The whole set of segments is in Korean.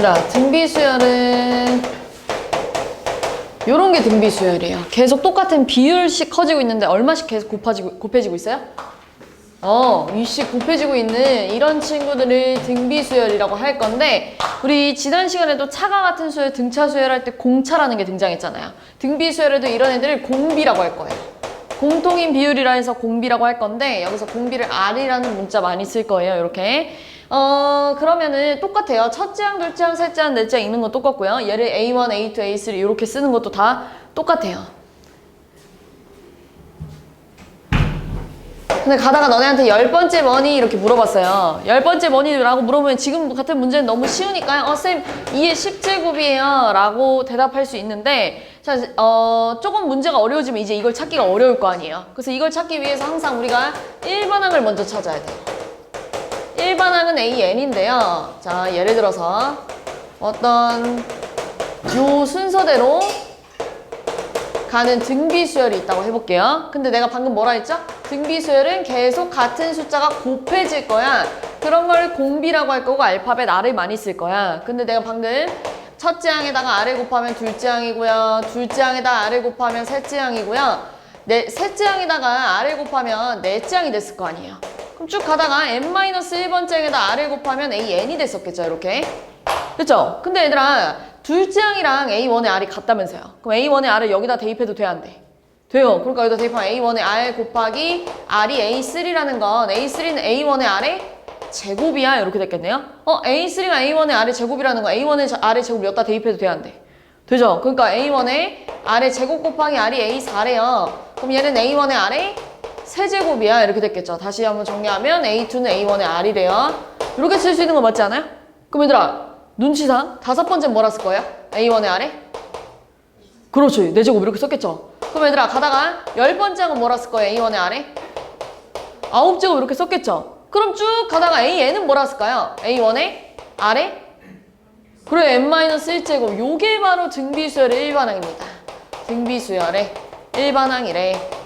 자, 등비수열은 요런 게 등비수열이에요. 계속 똑같은 비율씩 커지고 있는데 얼마씩 계속 곱해지고 있어요? 위씩 곱해지고 있는 이런 친구들을 등비수열이라고 할 건데, 우리 지난 시간에도 차가 같은 수열, 등차 수열할 때 공차라는 게 등장했잖아요. 등비수열에도 이런 애들을 공비라고 할 거예요. 공통인 비율이라 해서 공비라고 할 건데, 여기서 공비를 R이라는 문자 많이 쓸 거예요. 이렇게. 그러면은 똑같아요. 첫째 항, 둘째 항, 셋째 항, 넷째 항 있는 거 똑같고요. 얘를 A1, A2, A3 이렇게 쓰는 것도 다 똑같아요. 근데 가다가 너네한테 10번째 뭐니? 이렇게 물어봤어요. 10번째 뭐니?라고 물어보면 지금 같은 문제는 너무 쉬우니까요. 쌤, 2의 10제곱이에요. 라고 대답할 수 있는데, 자, 조금 문제가 어려워지면 이제 이걸 찾기가 어려울 거 아니에요. 그래서 이걸 찾기 위해서 항상 우리가 1반항을 먼저 찾아야 돼요. 1반항은 AN인데요. 자, 예를 들어서 어떤 요 순서대로 가는 등비수열이 있다고 해볼게요. 근데 내가 방금 뭐라 했죠? 등비수열은 계속 같은 숫자가 곱해질 거야. 그런 걸 공비라고 할 거고 알파벳 R을 많이 쓸 거야. 근데 내가 방금 첫째 항에다가 R을 곱하면 둘째 항이고요. 둘째 항에다가 R을 곱하면 셋째 항이고요. 셋째 항에다가 R을 곱하면 넷째 항이 됐을 거 아니에요. 그럼 쭉 가다가 n-1번째 항에다 R을 곱하면 AN이 됐었겠죠, 이렇게. 그쵸? 근데 얘들아, 둘째 항이랑 A1의 R이 같다면서요. 그럼 A1의 R을 여기다 대입해도 돼, 안 돼? 돼요. 그러니까 여기다 대입하면 A1의 R 곱하기 R이 A3라는 건 A3는 A1의 R의 제곱이야, 이렇게 됐겠네요. A3가 A1의 R의 제곱이라는 건 A1의 R의 제곱 여기다 대입해도 돼, 안 돼? 되죠? 그러니까 A1의 R의 제곱 곱하기 R이 A4래요. 그럼 얘는 A1의 R의 세제곱이야, 이렇게 됐겠죠. 다시 한번 정리하면 A2는 A1의 R이래요. 이렇게 쓸 수 있는 거 맞지 않아요? 그럼 얘들아, 눈치상 5번째 뭐라 쓸 거예요? A1의 R에? 그렇지, 4제곱 이렇게 썼겠죠. 그럼 얘들아, 가다가 10번째 항은 뭐라 쓸 거예요? A1의 R에? 9제곱 이렇게 썼겠죠. 그럼 쭉 가다가 AN은 뭐라 쓸까요? A1의 R에? 그래, n-1제곱. 요게 바로 등비수열의 일반항입니다. 등비수열의 일반항이래.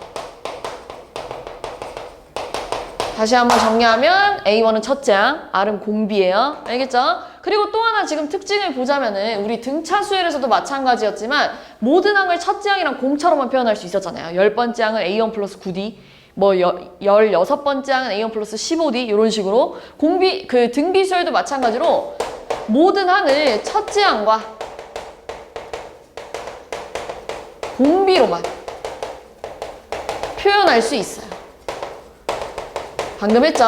다시 한번 정리하면 A1은 첫째 항, R은 공비예요. 알겠죠? 그리고 또 하나 지금 특징을 보자면은 우리 등차 수열에서도 마찬가지였지만 모든 항을 첫째 항이랑 공차로만 표현할 수 있었잖아요. 10번째 항은 A1 플러스 9D, 뭐 16번째 항은 A1 플러스 15D 이런 식으로 등비 수열도 마찬가지로 모든 항을 첫째 항과 공비로만 표현할 수 있어요. 방금 했죠?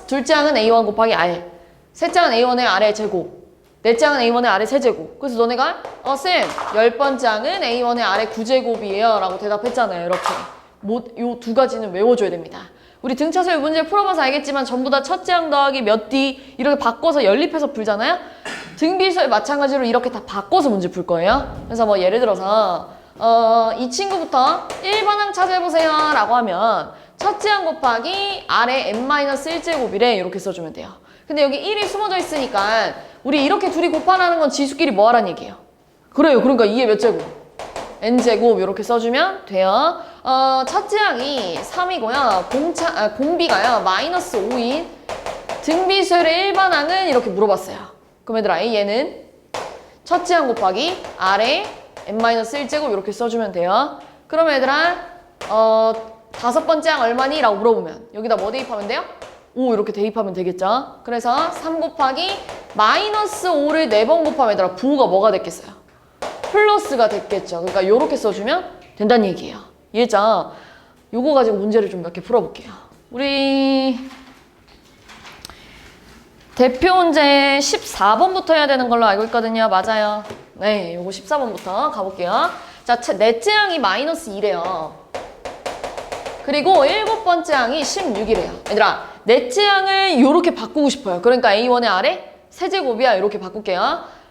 둘째 항은 A1 곱하기 R, 셋째 항은 A1의 R의 제곱, 넷째 항은 A1의 R의 세제곱. 그래서 너네가 쌤, 10번째 항은 A1의 R의 9제곱이에요 라고 대답했잖아요. 이렇게 요 두 가지는 외워줘야 됩니다. 우리 등차수열 문제 풀어봐서 알겠지만 전부 다 첫째 항 더하기 몇 D 이렇게 바꿔서 연립해서 풀잖아요. 등비수열 마찬가지로 이렇게 다 바꿔서 문제 풀 거예요. 그래서 뭐 예를 들어서 이 친구부터 1반항 찾아보세요 라고 하면 첫째 항 곱하기 R의 n-1제곱이래, 이렇게 써주면 돼요. 근데 여기 1이 숨어져 있으니까 우리 이렇게 둘이 곱하라는 건 지수끼리 뭐 하라는 얘기예요? 그래요. 그러니까 2의 몇 제곱? n제곱 이렇게 써주면 돼요. 첫째 항이 3이고요. 공비가요. 마이너스 5인 등비수열의 일반항은 이렇게 물어봤어요. 그럼 얘들아, 얘는 첫째 항 곱하기 R의 n-1제곱 이렇게 써주면 돼요. 그러면 얘들아, 5번째 항 얼마니? 라고 물어보면 여기다 뭐 대입하면 돼요? 5 이렇게 대입하면 되겠죠. 그래서 3 곱하기 마이너스 5를 4번 곱하면 얘들아 부호가 뭐가 됐겠어요? 플러스가 됐겠죠. 그러니까 요렇게 써주면 된다는 얘기예요. 이해했죠? 요거 가지고 문제를 좀 몇 개 풀어볼게요. 우리 대표 문제 14번부터 해야 되는 걸로 알고 있거든요. 맞아요. 네, 요거 14번부터 가볼게요. 자, 넷째 항이 마이너스 2래요. 그리고 7번째 항이 16이래요. 얘들아, 넷째 항을 이렇게 바꾸고 싶어요. 그러니까 A1의 R에 세제곱이야. 이렇게 바꿀게요.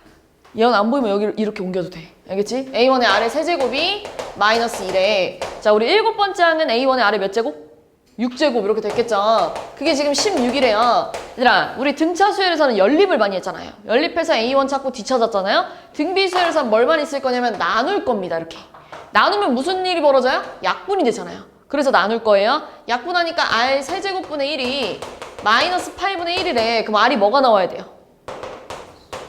얘는 안 보이면 여기 이렇게 옮겨도 돼. 알겠지? A1의 R에 세제곱이 마이너스 1에. 자, 우리 7번째 항은 A1의 R에 몇 제곱? 6제곱 이렇게 됐겠죠. 그게 지금 16이래요. 얘들아, 우리 등차 수열에서는 연립을 많이 했잖아요. 연립해서 A1 찾고 D 찾았잖아요. 등비 수열에서 뭘 많이 쓸 거냐면 나눌 겁니다. 이렇게. 나누면 무슨 일이 벌어져요? 약분이 되잖아요. 그래서 나눌 거예요. 약분하니까 R 세제곱분의 1이 마이너스 8분의 1이래. 그럼 R이 뭐가 나와야 돼요?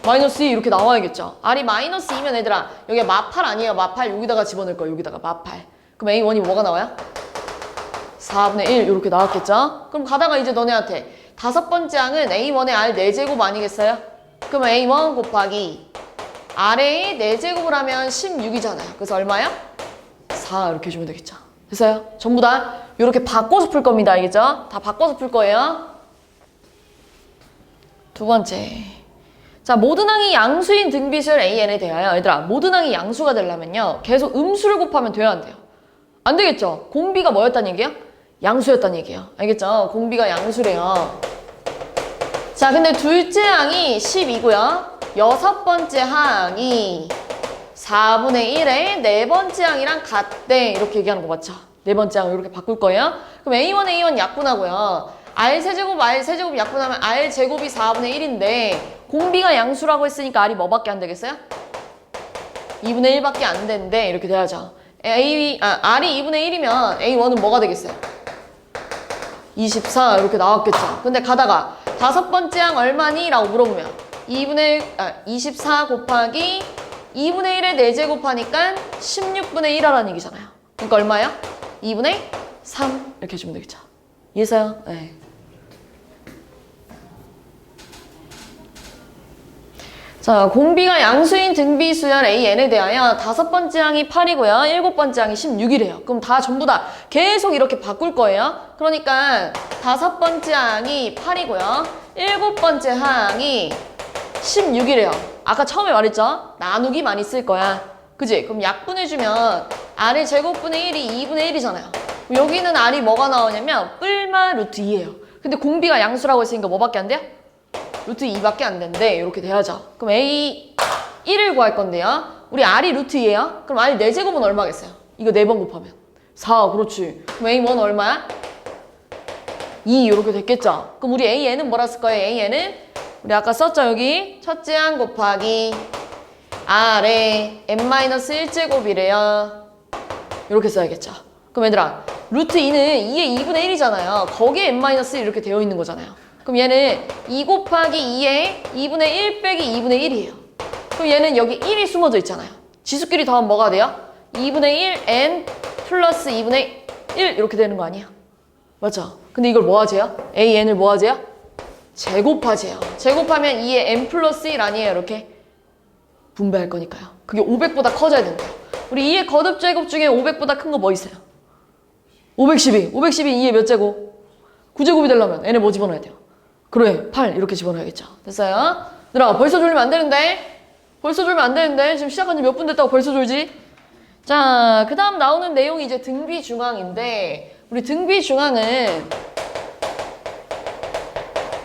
마이너스 2 이렇게 나와야겠죠. R이 마이너스 2면 얘들아 여기 마팔 아니에요. 마팔 여기다가 집어넣을 거예요. 여기다가 마팔. 그럼 A1이 뭐가 나와요? 4분의 1 이렇게 나왔겠죠. 그럼 가다가 이제 너네한테 다섯 번째 항은 A1의 R 4제곱 아니겠어요? 그럼 A1 곱하기 R의 4제곱을 하면 16이잖아요. 그래서 얼마야? 4 이렇게 해주면 되겠죠. 됐어요? 전부 다 이렇게 바꿔서 풀 겁니다. 알겠죠? 다 바꿔서 풀 거예요. 두 번째. 자, 모든 항이 양수인 등비수열 AN에 대하여 얘들아 모든 항이 양수가 되려면요 계속 음수를 곱하면 돼야 안 돼요. 안 되겠죠? 공비가 뭐였단 얘기예요? 양수였단 얘기예요. 알겠죠? 공비가 양수래요. 자, 근데 둘째 항이 10이고요. 여섯 번째 항이 4분의 1에 네 번째 항이랑 같대. 이렇게 얘기하는 거 맞죠? 네 번째 항을 이렇게 바꿀 거예요. 그럼 A1 약분하고요. R 세제곱 약분하면 R제곱이 4분의 1인데 공비가 양수라고 했으니까 R이 뭐밖에 안 되겠어요? 2분의 1밖에 안 되는데 이렇게 돼야죠. R이 2분의 1이면 A1은 뭐가 되겠어요? 24 이렇게 나왔겠죠. 근데 가다가 다섯 번째 항 얼마니? 라고 물어보면 24 곱하기 2분의 1에 4제곱 하니까 16분의 1 하라는 얘기잖아요. 그러니까 얼마야? 2분의 3 이렇게 해주면 되겠죠. 이해했어요? 네. 자, 공비가 양수인 등비수열 AN에 대하여 다섯 번째 항이 8이고요. 일곱 번째 항이 16이래요. 그럼 다 전부 다 계속 이렇게 바꿀 거예요. 그러니까 다섯 번째 항이 8이고요. 일곱 번째 항이 16이래요. 아까 처음에 말했죠? 나누기 많이 쓸 거야. 그지? 그럼 약분해주면 R의 제곱분의 1이 2분의 1이잖아요. 여기는 R이 뭐가 나오냐면 뿔마 루트 2예요. 근데 공비가 양수라고 했으니까 뭐밖에 안 돼요? 루트 2밖에 안 된대. 이렇게 돼야죠. 그럼 A 1을 구할 건데요. 우리 R이 루트 2예요. 그럼 R 4제곱은 얼마겠어요? 이거 4번 곱하면 4. 그렇지. 그럼 A1 얼마야? 2 이렇게 됐겠죠. 그럼 우리 AN은 뭐라 쓸 거예요? AN은 우리 아까 썼죠. 여기 첫째 항 곱하기 R의 n-1제곱이래요. 이렇게 써야겠죠. 그럼 얘들아 루트 2는 2의 2분의 1이잖아요. 거기에 n-1 이렇게 되어 있는 거잖아요. 그럼 얘는 2 곱하기 2에 2분의 1 빼기 2분의 1이에요. 그럼 얘는 여기 1이 숨어져 있잖아요. 지수끼리 더하면 뭐가 돼요? 2분의 1 n 플러스 2분의 1 이렇게 되는 거 아니야? 맞죠? 근데 이걸 뭐 하세요? AN을 뭐 하세요? 제곱하세요. 제곱하면 2의 n 플러스 1 아니에요? 이렇게 분배할 거니까요. 그게 500보다 커져야 된대요. 우리 2의 거듭 제곱 중에 500보다 큰 거 뭐 있어요? 512. 512 2의 몇 제곱? 9제곱이 되려면 n에 뭐 집어넣어야 돼요? 그래 8 이렇게 집어넣어야겠죠. 됐어요? 얘들아 벌써 졸면 안 되는데? 벌써 졸면 안 되는데? 지금 시작한 지 몇 분 됐다고 벌써 졸지? 자, 그 다음 나오는 내용이 이제 등비중항인데 우리 등비중항은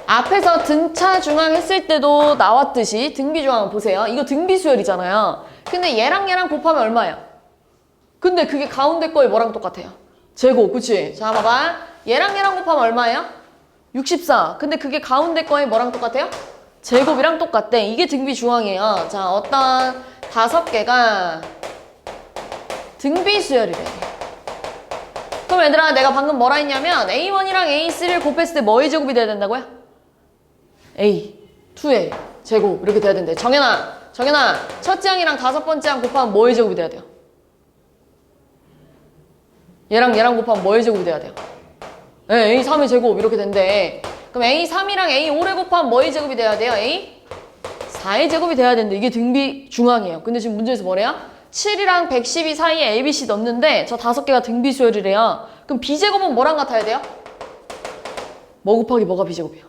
앞에서 등차중항 했을 때도 나왔듯이 등비중항 보세요. 이거 등비수열이잖아요. 근데 얘랑 곱하면 얼마야? 근데 그게 가운데 거에 뭐랑 똑같아요? 제곱, 그치? 자, 봐봐. 얘랑 곱하면 얼마예요? 64. 근데 그게 가운데 거에 뭐랑 똑같아요? 제곱이랑 똑같대. 이게 등비중항이에요. 자, 어떤 5개가 등비수열이래. 그럼 얘들아 내가 방금 뭐라 했냐면 A1이랑 A3를 곱했을 때 뭐의 제곱이 돼야 된다고요? A, 2의 제곱 이렇게 돼야 된대. 정연아 첫째 항이랑 다섯 번째 항 곱하면 뭐의 제곱이 돼야 돼요? 얘랑 곱하면 뭐의 제곱이 돼야 돼요? 네, A3의 제곱 이렇게 된대. 그럼 A3이랑 A5를 곱하면 뭐의 제곱이 돼야 돼요? A4의 제곱이 돼야 되는데 이게 등비중항이에요. 근데 지금 문제에서 뭐래요? 7이랑 112 사이에 ABC 넣는데 저 5개가 등비수열이래요. 그럼 B제곱은 뭐랑 같아야 돼요? 뭐 곱하기 뭐가 B제곱이야?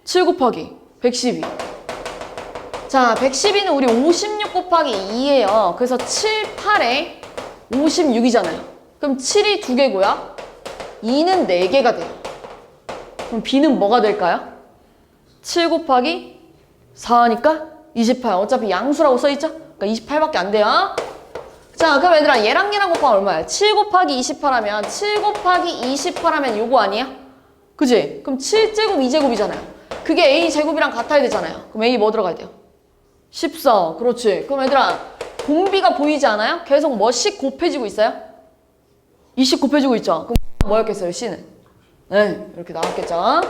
7 곱하기 112. 자, 112는 우리 56 곱하기 2예요. 그래서 7, 8에 56이잖아요. 그럼 7이 2개고요. 2는 4개가 돼요. 그럼 B는 뭐가 될까요? 7 곱하기 4니까 28. 어차피 양수라고 써있죠? 그러니까 28밖에 안 돼요. 자, 그럼 얘들아 얘랑 곱하면 얼마야? 7 곱하기 28하면 7 곱하기 28하면 요거 아니야? 그지? 그럼 7제곱 2제곱이잖아요. 그게 A제곱이랑 같아야 되잖아요. 그럼 A 뭐 들어가야 돼요? 14. 그렇지. 그럼 얘들아 공비가 보이지 않아요? 계속 뭐씩 곱해지고 있어요? 20 곱해지고 있죠? 그럼 뭐였겠어요? C는? 네, 이렇게 나왔겠죠?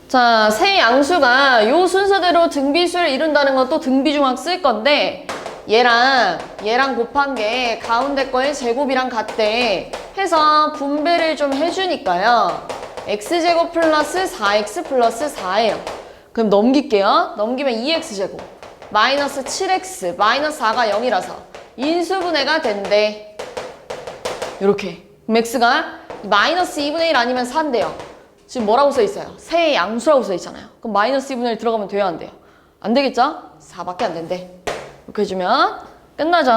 자, 세 양수가 요 순서대로 등비수를 이룬다는 건 또 등비중학 쓸 건데 얘랑 곱한 게 가운데 거의 제곱이랑 같대 해서 분배를 좀 해주니까요. x제곱 플러스 4x 플러스 4예요. 그럼 넘길게요. 넘기면 2x제곱 마이너스 7x 마이너스 4가 0이라서 인수분해가 된대. 이렇게 그럼 x가 마이너스 2분의 1 아니면 4인데요. 지금 뭐라고 써 있어요? 세 양수라고 써 있잖아요. 그럼 마이너스 2분의 1 들어가면 돼요? 안 돼요? 안 되겠죠? 4밖에 안 된대. 이렇게 해주면 끝나죠?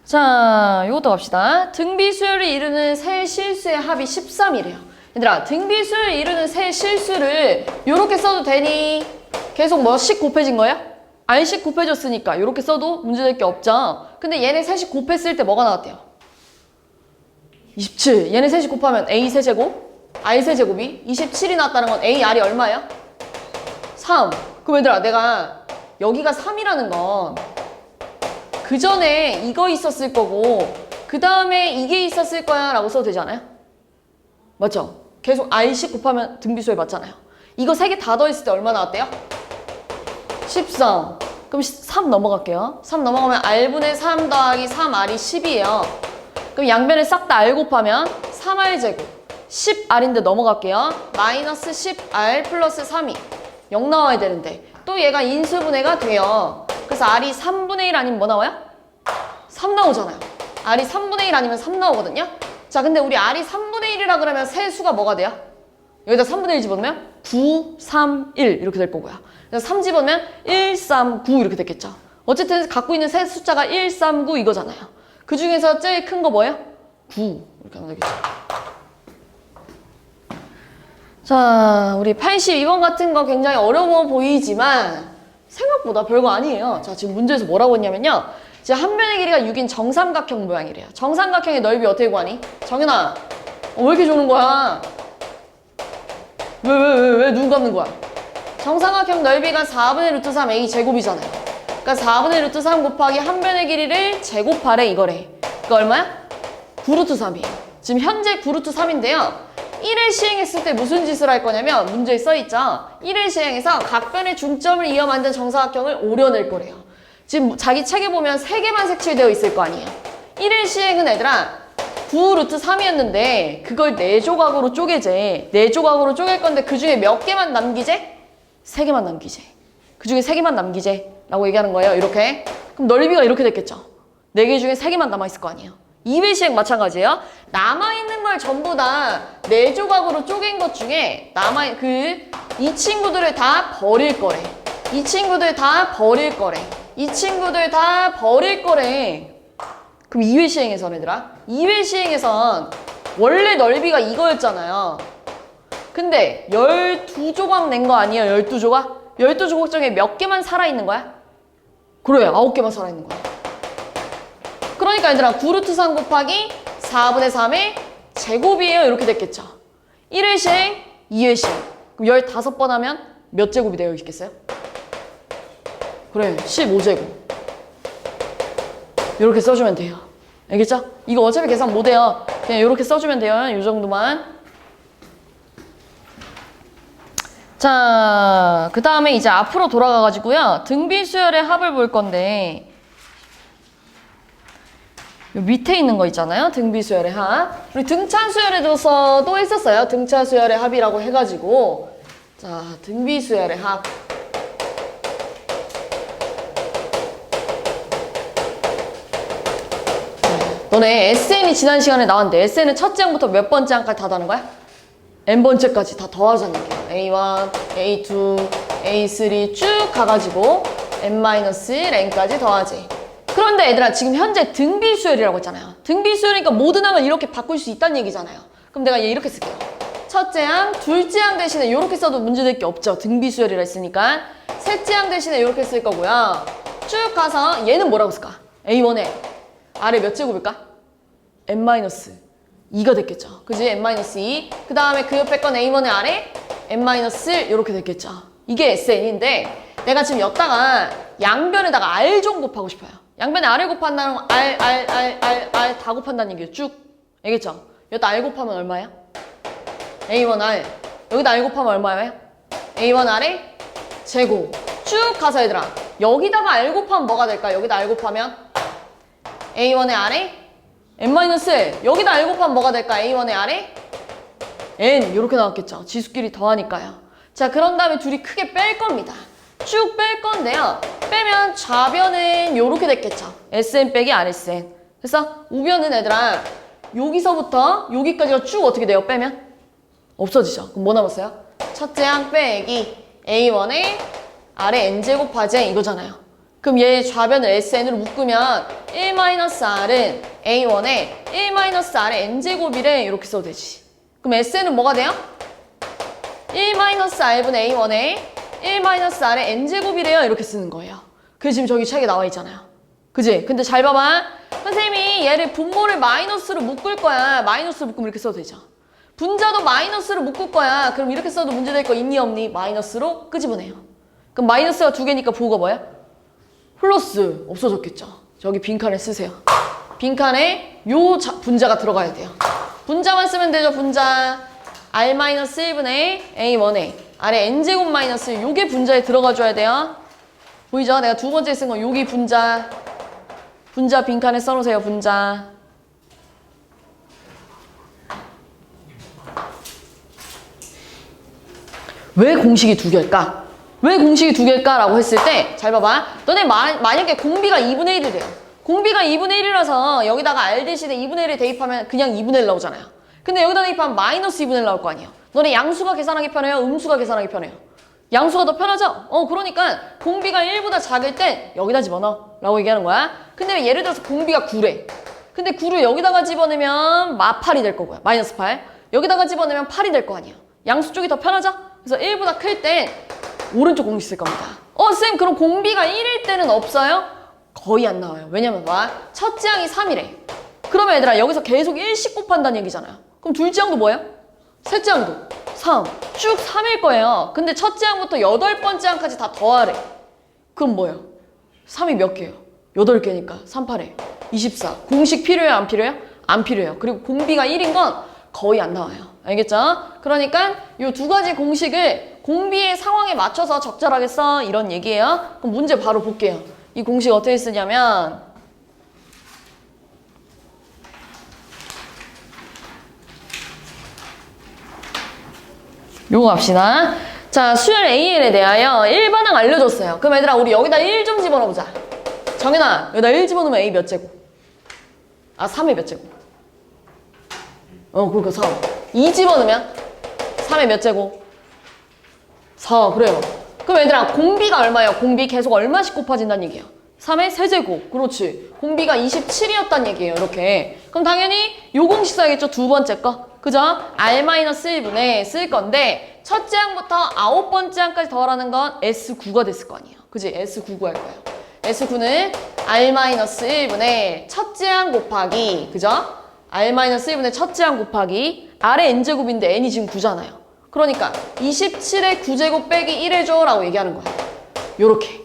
자, 이것도 갑시다. 등비수열을 이루는 세 실수의 합이 13이래요. 얘들아, 등비수열을 이루는 세 실수를 이렇게 써도 되니? 계속 뭐씩 곱해진 거야? r씩 곱해졌으니까 이렇게 써도 문제될 게 없죠? 근데 얘네 셋이 곱했을 때 뭐가 나왔대요? 27. 얘네 셋이 곱하면 a 세제곱 r 세제곱이 27이 나왔다는 건 a, r이 얼마예요? 3. 그럼 얘들아, 내가 여기가 3이라는 건 그 전에 이거 있었을 거고 그 다음에 이게 있었을 거야 라고 써도 되지 않아요? 맞죠? 계속 r씩 곱하면 등비수열 맞잖아요. 이거 3개 다 더했을 때 얼마 나왔대요? 13. 그럼 3 넘어갈게요. 3 넘어가면 r분의 3 더하기 3r이 10이에요. 그럼 양변을 싹 다 r 곱하면 3r제곱 10r인데 넘어갈게요. 마이너스 10r 플러스 3이 0 나와야 되는데 또 얘가 인수분해가 돼요. 그래서 r이 3분의 1 아니면 뭐 나와요? 3 나오잖아요. r이 3분의 1 아니면 3 나오거든요. 자, 근데 우리 r이 3분의 1이라 그러면 세 수가 뭐가 돼요? 여기다 3분의 1 집어넣으면 9, 3, 1 이렇게 될 거고요. 그래서 3 집어넣으면 1, 3, 9 이렇게 됐겠죠. 어쨌든 갖고 있는 세 숫자가 1, 3, 9 이거잖아요. 그 중에서 제일 큰 거 뭐예요? 9 이렇게 하면 되겠죠. 자, 우리 82번 같은 거 굉장히 어려워 보이지만 생각보다 별거 아니에요. 자, 지금 문제에서 뭐라고 했냐면요. 이제 한 변의 길이가 6인 정삼각형 모양이래요. 정삼각형의 넓이 어떻게 구하니? 정연아, 왜 이렇게 주는 거야? 왜 누구 갚는 거야? 정삼각형 넓이가 4분의 루트 3 a 제곱이잖아요. 그러니까 4분의 루트 3 곱하기 한 변의 길이를 제곱하래 이거래. 그러니까 얼마야? 9루트 3이에요. 지금 현재 9루트 3인데요. 1을 시행했을 때 무슨 짓을 할 거냐면 문제에 써있죠. 1을 시행해서 각 변의 중점을 이어 만든 정사각형을 오려낼 거래요. 지금 자기 책에 보면 3개만 색칠되어 있을 거 아니에요. 1을 시행은 얘들아 9루트 3이었는데 그걸 4조각으로 쪼개재. 4조각으로 쪼갤 건데 그 중에 몇 개만 남기재? 3개만 남기재. 그 중에 3개만 남기재 라고 얘기하는 거예요. 이렇게. 그럼 넓이가 이렇게 됐겠죠. 4개 중에 3개만 남아있을 거 아니에요. 2배 시행 마찬가지예요. 남아있는 걸 전부 다 4조각으로 쪼갠 것 중에 이 친구들을 다 버릴 거래. 이 친구들 다 버릴 거래. 이 친구들 다 버릴 거래. 그럼 2회 시행에선 얘들아, 2회 시행에선 원래 넓이가 이거였잖아요. 근데 12조각 낸 거 아니에요? 12조각? 12조각 중에 몇 개만 살아있는 거야? 그래, 9개만 살아있는 거야. 그러니까 얘들아 9루트 3 곱하기 4분의 3의 제곱이에요. 이렇게 됐겠죠. 1회 시행, 2회 시행. 그럼 15번 하면 몇 제곱이 되어 있겠어요? 그래, 15제곱. 이렇게 써주면 돼요. 알겠죠? 이거 어차피 계산 못해요. 그냥 이렇게 써주면 돼요. 이 정도만. 자, 그 다음에 이제 앞으로 돌아가가지고요. 등비수열의 합을 볼 건데 요 밑에 있는 거 있잖아요. 등비수열의 합. 우리 등차수열에서도 했었어요. 등차수열의 합이라고 해가지고. 자, 등비수열의 합. 너네 SN이 지난 시간에 나왔는데 SN은 첫째 항부터 몇 번째 항까지 다 더하는 거야? n번째까지 다 더하자는 얘기야. A1, A2, A3 쭉 가가지고 n-n까지 더하지. 그런데 얘들아 지금 현재 등비수열이라고 했잖아요. 등비수열이니까 모든 항을 이렇게 바꿀 수 있다는 얘기잖아요. 그럼 내가 얘 이렇게 쓸게요. 첫째 항, 둘째 항 대신에 이렇게 써도 문제될 게 없죠. 등비수열이라 했으니까. 셋째 항 대신에 이렇게 쓸 거고요. 쭉 가서 얘는 뭐라고 쓸까? A1에 아래 몇 제곱일까? n-2가 됐겠죠. 그지? n-2. 그 다음에 그 옆에 건 A1의 아래 n-1 이렇게 됐겠죠. 이게 SN인데 내가 지금 여기다가 양변에다가 R 좀 곱하고 싶어요. 양변에 R을 곱한다는 건 R 다 곱한다는 얘기예요. 쭉. 알겠죠? 여기다 R 곱하면 얼마야? A1R. 여기다 R 곱하면 얼마예요? A1 R의 제곱. 쭉 가서 얘들아 여기다가 R 곱하면 뭐가 될까? 여기다 R 곱하면 A1의 R의 N-1 여기다 R 곱하면 뭐가 될까? A1의 R의 N 이렇게 나왔겠죠. 지수끼리 더하니까요. 자 그런 다음에 둘이 크게 뺄 겁니다. 쭉 뺄 건데요. 빼면 좌변은 요렇게 됐겠죠. SN 빼기 RSN. 그래서 우변은 얘들아 여기서부터 여기까지가 쭉 어떻게 돼요? 빼면? 없어지죠. 그럼 뭐 남았어요? 첫째 항 빼기 A1의 R의 N제곱 하지 이거잖아요. 그럼 얘 좌변을 SN으로 묶으면 1-R은 A1의 1-R의 N제곱이래 이렇게 써도 되지. 그럼 SN은 뭐가 돼요? 1-R분의 A1의 1-R의 N제곱이래요 이렇게 쓰는 거예요. 그게 지금 저기 책에 나와 있잖아요. 그지? 근데 잘 봐봐. 선생님이 얘를 분모를 마이너스로 묶을 거야. 마이너스로 묶으면 이렇게 써도 되죠. 분자도 마이너스로 묶을 거야. 그럼 이렇게 써도 문제될 거 있니 없니? 마이너스로 끄집어내요. 그럼 마이너스가 두 개니까 부호가 뭐야? 플러스 없어졌겠죠. 저기 빈칸에 쓰세요. 빈칸에 요 분자가 들어가야 돼요. 분자만 쓰면 되죠. 분자 R-1분의 A1에 아래 N제곱 마이너스 요게 분자에 들어가 줘야 돼요. 보이죠? 내가 두 번째 쓴 건 여기 분자 빈칸에 써놓으세요. 분자 왜 공식이 두 개일까? 왜 공식이 두 개일까? 라고 했을 때 잘 봐봐. 너네 만약에 공비가 2분의 1이래요. 공비가 2분의 1이라서 여기다가 R 대신에 2분의 1을 대입하면 그냥 2분의 1 나오잖아요. 근데 여기다 대입하면 마이너스 2분의 1 나올 거 아니에요. 너네 양수가 계산하기 편해요? 음수가 계산하기 편해요? 양수가 더 편하죠? 그러니까 공비가 1보다 작을 땐 여기다 집어넣어 라고 얘기하는 거야. 근데 예를 들어서 공비가 9래. 근데 9를 여기다가 집어넣으면 마8이 될 거고요. 마이너스 8. 여기다가 집어넣으면 8이 될 거 아니에요. 양수 쪽이 더 편하죠? 그래서 1보다 클 땐 오른쪽 공식 쓸 겁니다. 쌤 그럼 공비가 1일 때는 없어요? 거의 안 나와요. 왜냐면 봐. 첫째 항이 3이래. 그러면 얘들아 여기서 계속 1씩 곱한다는 얘기잖아요. 그럼 둘째 항도 뭐예요? 셋째 항도 3. 쭉 3일 거예요. 근데 첫째 항부터 8번째 항까지 다 더하래. 그럼 뭐예요? 3이 몇 개예요? 8개니까 3, 8에 24. 공식 필요해요? 안 필요해요? 안 필요해요. 그리고 공비가 1인 건 거의 안 나와요. 알겠죠? 그러니까 이 두 가지 공식을 공비의 상황에 맞춰서 적절하게 써 이런 얘기예요. 그럼 문제 바로 볼게요. 이 공식 어떻게 쓰냐면 요거 갑시다. 자, 수열 AL에 대하여 일반항 알려줬어요. 그럼 얘들아 우리 여기다 1 좀 집어넣어보자. 정연아 여기다 1 집어넣으면 A 몇 제곱? 3의 몇 제곱? 그러니까 3. 2 집어넣으면 3의 몇 제곱? 4. 그래요. 그럼 얘들아 공비가 얼마예요? 공비 계속 얼마씩 곱해진다는 얘기예요? 3의 세제곱. 그렇지. 공비가 27이었단 얘기예요. 이렇게. 그럼 당연히 요 공식 써야겠죠? 두 번째 거. 그죠? R-1분에 쓸 건데 첫째 항부터 9번째 항까지 더하라는 건 S9가 됐을 거 아니에요. 그지? S9 구할 거예요. S9는 R-1분의 첫째 항 곱하기 그죠? R-1분의 첫째 항 곱하기 R의 N제곱인데 N이 지금 9잖아요. 그러니까 27의 9제곱 빼기 1해줘 라고 얘기하는 거야. 요렇게.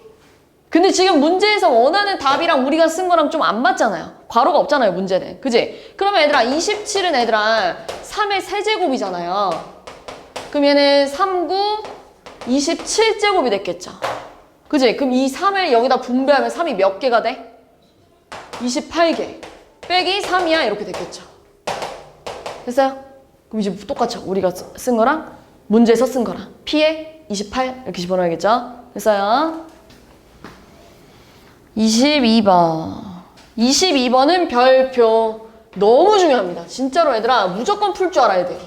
근데 지금 문제에서 원하는 답이랑 우리가 쓴 거랑 좀 안 맞잖아요. 괄호가 없잖아요, 문제는. 그지? 그러면 얘들아 27은 얘들아 3의 세제곱이잖아요. 그럼 얘는 3, 9, 27제곱이 됐겠죠. 그지? 그럼 이 3을 여기다 분배하면 3이 몇 개가 돼? 28개. 빼기 3이야 이렇게 됐겠죠. 됐어요? 그럼 이제 똑같죠. 우리가 쓴 거랑 문제에서 쓴 거랑 P에 28 이렇게 집어넣어야겠죠. 됐어요? 22번. 22번은 별표. 너무 중요합니다. 진짜로 얘들아 무조건 풀 줄 알아야 돼요.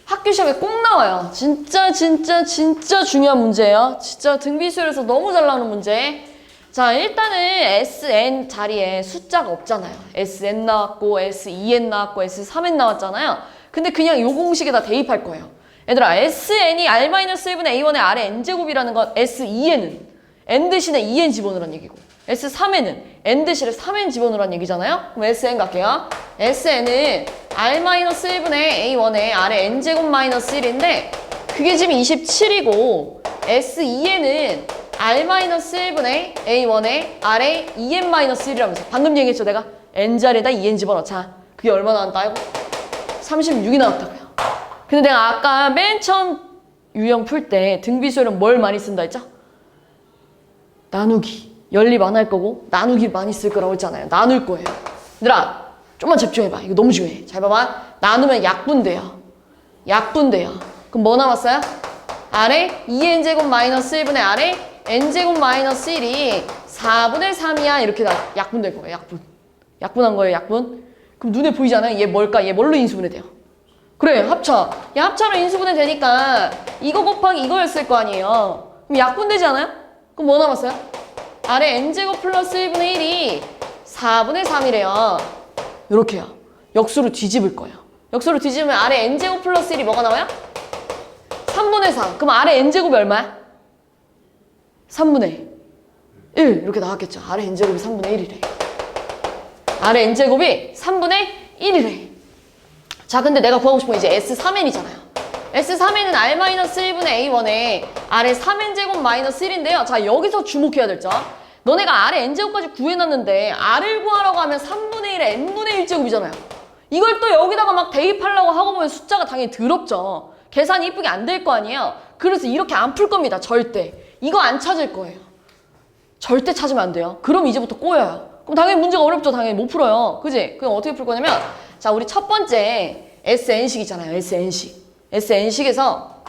학교 시험에 꼭 나와요. 진짜 중요한 문제예요. 진짜 등비수열에서 너무 잘 나오는 문제. 자 일단은 SN 자리에 숫자가 없잖아요. SN 나왔고 S2N 나왔고 S3N 나왔잖아요. 근데 그냥 요 공식에다 대입할 거예요. 얘들아 SN이 R-1분의 A1의 R의 N제곱이라는 건 S2N은 N 대신에 2N 집어넣으란 얘기고 S3N은 N 대신에 3N 집어넣으란 얘기잖아요. 그럼 SN 갈게요. SN은 R-1분의 A1의 R의 N제곱 마이너스 1인데 그게 지금 27이고 S2N은 R-1분의 A1의 R의 2N-1이라면서 방금 얘기했죠 내가? N 자리에다 2N 집어넣자. 그게 얼마 나왔다 알고? 36이 나왔다고요. 근데 내가 아까 맨 처음 유형 풀 때 등비수열은 뭘 많이 쓴다 했죠? 나누기. 연립 안 할 거고 나누기 많이 쓸 거라고 했잖아요. 나눌 거예요. 얘들아 좀만 집중해봐. 이거 너무 중요해. 잘 봐봐. 나누면 약분돼요. 약분돼요. 그럼 뭐 남았어요? 아래 2n제곱 마이너스 1분의 아래 n제곱 마이너스 1이 4분의 3이야. 이렇게 약분될 거예요. 약분. 약분한 거예요. 약분. 그럼 눈에 보이잖아요. 얘 뭘까? 얘 뭘로 인수분해 돼요? 그래 합차. 야 합차로 인수분해 되니까 이거 곱하기 이거였을 거 아니에요. 그럼 약분되지 않아요? 그럼 뭐 남았어요? 아래 n제곱 플러스 1분의 1이 4분의 3이래요. 이렇게요. 역수로 뒤집을 거예요. 역수로 뒤집으면 아래 n제곱 플러스 1이 뭐가 나와요? 3분의 3. 그럼 아래 n제곱이 얼마야? 3분의 1 이렇게 나왔겠죠. 아래 n제곱이 3분의 1이래. 아래 n제곱이 3분의 1이래. 자 근데 내가 구하고 싶은 건 이제 S3n이잖아요. S3n은 R-1분의 A1에 아래 3n제곱 마이너스 1인데요. 자 여기서 주목해야 될 점. 너네가 아래 n제곱까지 구해놨는데 R을 구하라고 하면 3분의 1에 n분의 1제곱이잖아요. 이걸 또 여기다가 막 대입하려고 하고 보면 숫자가 당연히 더럽죠. 계산이 이쁘게 안 될 거 아니에요. 그래서 이렇게 안 풀 겁니다. 절대. 이거 안 찾을 거예요. 절대 찾으면 안 돼요. 그럼 이제부터 꼬여요. 그럼 당연히 문제가 어렵죠. 당연히 못 풀어요. 그지? 그럼 어떻게 풀 거냐면 자 우리 첫 번째 SN식 있잖아요. SN식. SN식에서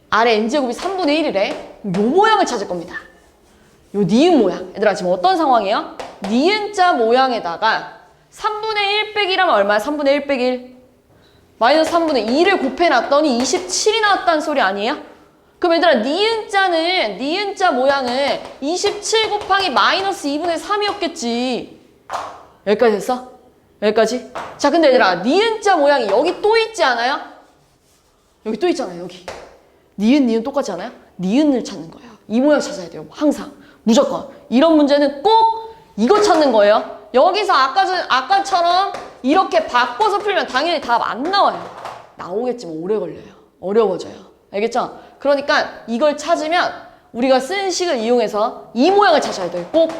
아래 n제곱이 3분의 1이래. 요 모양을 찾을 겁니다. 요 니은 모양. 얘들아 지금 어떤 상황이에요? 니은자 모양에다가 3분의 1 빼기라면 얼마야? 3분의 1 빼기 1. 마이너스 3분의 2를 곱해놨더니 27이 나왔다는 소리 아니에요? 그럼 얘들아 니은자 모양은 27 곱하기 마이너스 2분의 3이었겠지. 여기까지 됐어? 여기까지? 자 근데 얘들아 니은자 모양이 여기 또 있지 않아요? 여기 또 있잖아요. 여기 니은 똑같지 않아요? 니은을 찾는 거예요. 이 모양 찾아야 돼요. 항상 무조건 이런 문제는 꼭 이거 찾는 거예요. 여기서 아까처럼 이렇게 바꿔서 풀면 당연히 답 안 나와요. 나오겠지만 오래 걸려요. 어려워져요. 알겠죠? 그러니까 이걸 찾으면 우리가 쓴 식을 이용해서 이 모양을 찾아야 돼요. 꼭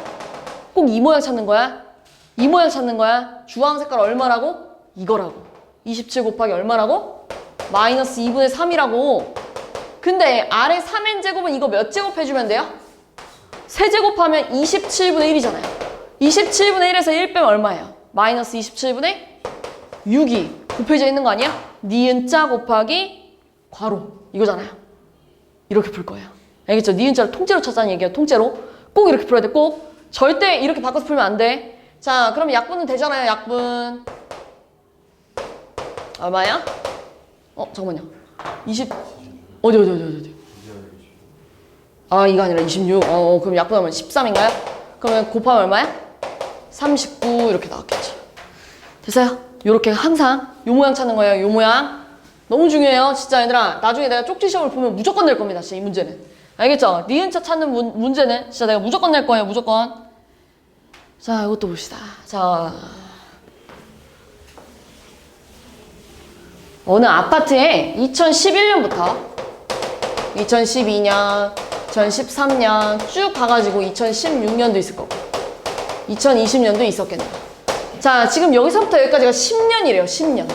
이 모양 찾는 거야. 이 모양 찾는 거야. 주황 색깔 얼마라고? 이거라고. 27 곱하기 얼마라고? 마이너스 2분의 3이라고. 근데 아래 3n제곱은 이거 몇 제곱 해주면 돼요? 세제곱하면 27분의 1이잖아요. 27분의 1에서 1 빼면 얼마예요? 마이너스 27분의 6이 곱해져 있는 거 아니야? 니은자 곱하기 괄호 이거잖아요. 이렇게 풀 거예요. 알겠죠? 니은자를 통째로 찾자는 얘기예요. 통째로. 꼭 이렇게 풀어야 돼. 꼭. 절대 이렇게 바꿔서 풀면 안 돼. 자, 그럼 약분은 되잖아요. 약분. 얼마야? 잠깐만요. 20 어디. 아, 이거 아니라 26. 그럼 약분하면 13인가요? 그러면 곱하면 얼마야? 39 이렇게 나왔겠죠. 됐어요? 요렇게 항상 요 모양 찾는 거예요. 요 모양. 너무 중요해요. 진짜 얘들아. 나중에 내가 쪽지 시험을 보면 무조건 낼 겁니다. 진짜 이 문제는. 알겠죠? 니은자 찾는 문제는 진짜 내가 무조건 낼 거예요. 무조건. 자, 이것도 봅시다. 자. 어느 아파트에 2011년부터 2012년, 2013년 쭉 가가지고 2016년도 있을 거고 2020년도 있었겠네요. 자, 지금 여기서부터 여기까지가 10년이래요. 10년.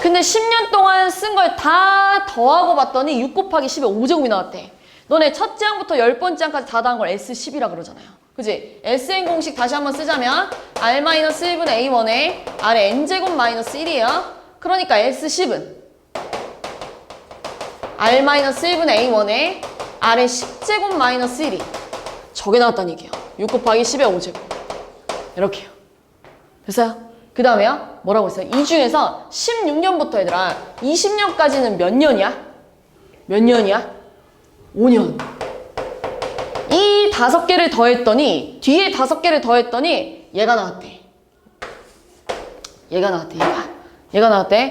근데 10년 동안 쓴 걸 다 더하고 봤더니 6 곱하기 10에 5제곱이 나왔대. 너네 첫째 항부터 10번째 항까지 다 더한 걸 S10이라 그러잖아요. 그지? SN 공식 다시 한번 쓰자면 R-1분의 A1에 아래 N제곱 마이너스 1이에요. 그러니까 S10은 R-1분의 A1에 아래 10제곱 마이너스 1이 저게 나왔다는 얘기예요. 6 곱하기 10의 5제곱. 이렇게요. 됐어요? 그 다음에요. 뭐라고 했어요? 이 중에서 16년부터 얘들아 20년까지는 몇 년이야? 몇 년이야? 5년. 이 5개를 더했더니 뒤에 5개를 더했더니 얘가 나왔대. 얘가 나왔대.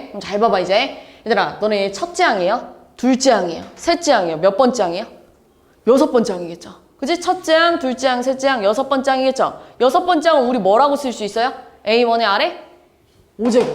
그럼 잘 봐봐 이제. 얘들아 너네 첫째 항이에요? 둘째 항이에요? 셋째 항이에요? 몇 번째 항이에요? 6번째 항이겠죠. 그치? 첫째 항, 둘째 항, 셋째 항, 6번째 항이겠죠. 6번째 항은 우리 뭐라고 쓸 수 있어요? A1의 아래 5제곱.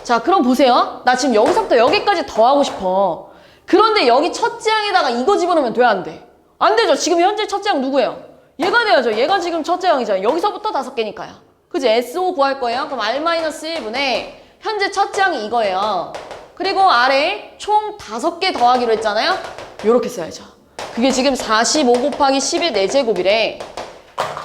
자, 그럼 보세요. 나 지금 여기서부터 여기까지 더하고 싶어. 그런데 여기 첫째 항에다가 이거 집어넣으면 돼, 안 돼? 안 되죠. 지금 현재 첫째 항 누구예요? 얘가 돼야죠. 얘가 지금 첫째 항이잖아요. 여기서부터 5개니까요. 그치? SO 구할 거예요. 그럼 R-1분의 현재 첫째 항이 이거예요. 그리고 아래 총 5개 더하기로 했잖아요. 요렇게 써야죠. 그게 지금 45 곱하기 10의 4제곱이래.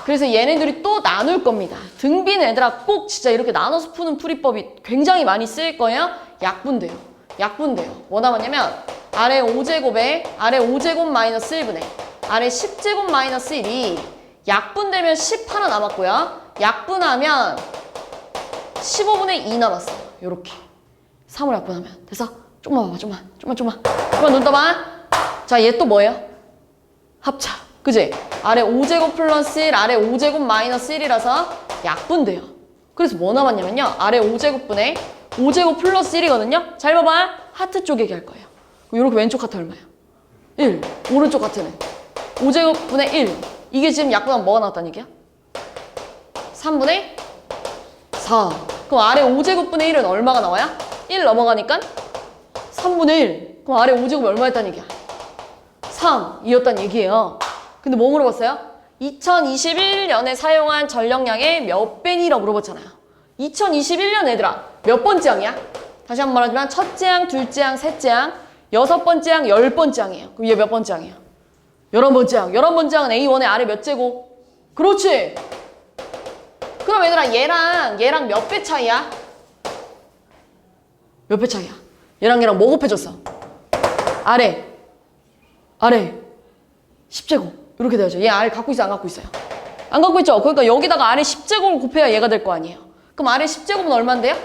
그래서 얘네들이 또 나눌 겁니다. 등비는 얘들아 꼭 진짜 이렇게 나눠서 푸는 풀이법이 굉장히 많이 쓰일 거예요. 약분돼요. 약분돼요. 뭐 남았냐면 아래 5제곱에 아래 5제곱 마이너스 1분의 아래 10제곱 마이너스 1이 약분되면 10 하나 남았고요. 약분하면 15분의 2 남았어요. 요렇게 3을 약분하면 됐어? 조금만 봐봐. 조금만 눈 떠봐. 자, 얘 또 뭐예요? 합차. 그지? 아래 5제곱 플러스 1, 아래 5제곱 마이너스 1이라서 약분돼요. 그래서 뭐 남았냐면요. 아래 5제곱분의 5제곱 플러스 1이거든요. 잘 봐봐. 하트 쪼개기 할 거예요. 이렇게 왼쪽 하트 얼마예요? 1. 오른쪽 하트는 5제곱분의 1. 이게 지금 약분하면 뭐가 나왔다는 얘기야? 3분의 4. 그럼 아래 5제곱분의 1은 얼마가 나와요? 1 넘어가니까 3분의 1. 그럼 아래 5제곱이 얼마였다는 얘기야? 3이었다는 얘기예요. 근데 뭐 물어봤어요? 2021년에 사용한 전력량의 몇 배니라고 물어봤잖아요. 2021년 얘들아 몇 번째 항이야? 다시 한번 말하지만 첫째 항, 둘째 항, 셋째 항, 6번째 항, 10번째 항이에요. 그럼 얘 몇 번째 항이야? 11번째 항. 11번째 항은 A1의 아래 몇 제곱? 그렇지. 그럼 얘들아 얘랑 몇 배 차이야? 몇 배 차이야? 얘랑 뭐 곱해졌어? 아래 10제곱 이렇게 돼야죠. 얘 아래 갖고 있어 안 갖고 있어요? 안 갖고 있죠? 그러니까 여기다가 아래 10제곱을 곱해야 얘가 될 거 아니에요. 그럼 아래 10제곱은 얼만데요?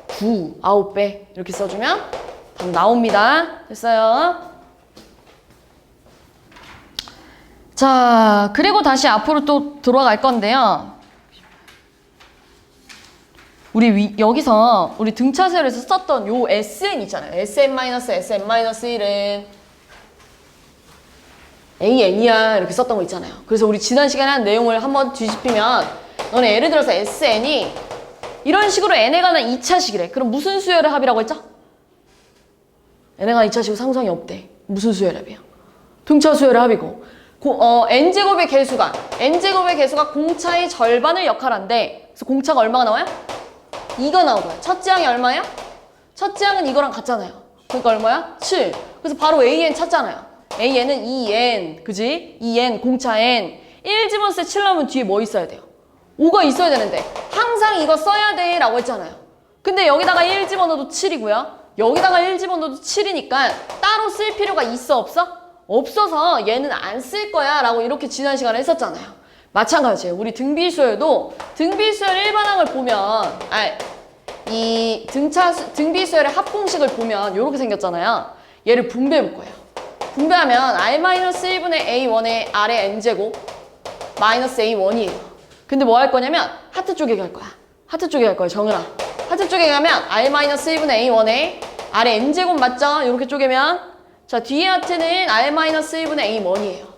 9, 9배 이렇게 써주면 답 나옵니다. 됐어요? 자, 그리고 다시 앞으로 또 들어갈 건데요. 우리 여기서 우리 등차세열에서 썼던 요 SN 있잖아요. SN-SN-1은 AN이야 이렇게 썼던 거 있잖아요. 그래서 우리 지난 시간에 한 내용을 한번 뒤집히면 너네 예를 들어서 SN이 이런 식으로 N에 관한 2차식이래. 그럼 무슨 수열의 합이라고 했죠? N에 관한 2차식은 상수항이 없대. 무슨 수열의 합이야? 등차 수열의 합이고 N제곱의 개수가 공차의 절반을 역할한대. 그래서 공차가 얼마가 나와요? 이거 나오고요. 첫째 항이 얼마예요? 첫째 항은 이거랑 같잖아요. 그러니까 얼마야? 7. 그래서 바로 AN 찾잖아요. AN은 2N, 그지? 2N, 공차 N. 1 집어넣을 때 7 나오면 뒤에 뭐 있어야 돼요? 5가 있어야 되는데 항상 이거 써야 돼 라고 했잖아요. 근데 여기다가 1 집어넣어도 7이고요. 여기다가 1 집어넣어도 7이니까 따로 쓸 필요가 있어 없어? 없어서 얘는 안 쓸 거야 라고 이렇게 지난 시간에 했었잖아요. 마찬가지예요. 우리 등비수열도 등비수열 일반항을 보면 이 등비수열의 합공식을 보면 이렇게 생겼잖아요. 얘를 분배해 볼 거예요. 분배하면 R-1분의 A1의 R의 N제곱 마이너스 A1이에요. 근데 뭐 할 거냐면 하트 쪼개기 할 거야. 하트 쪼개기 할 거야, 정은아. 하트 쪼개기 하면 R-1분의 A1의 R의 N제곱 맞죠? 이렇게 쪼개면 자, 뒤에 하트는 R-1분의 A1이에요.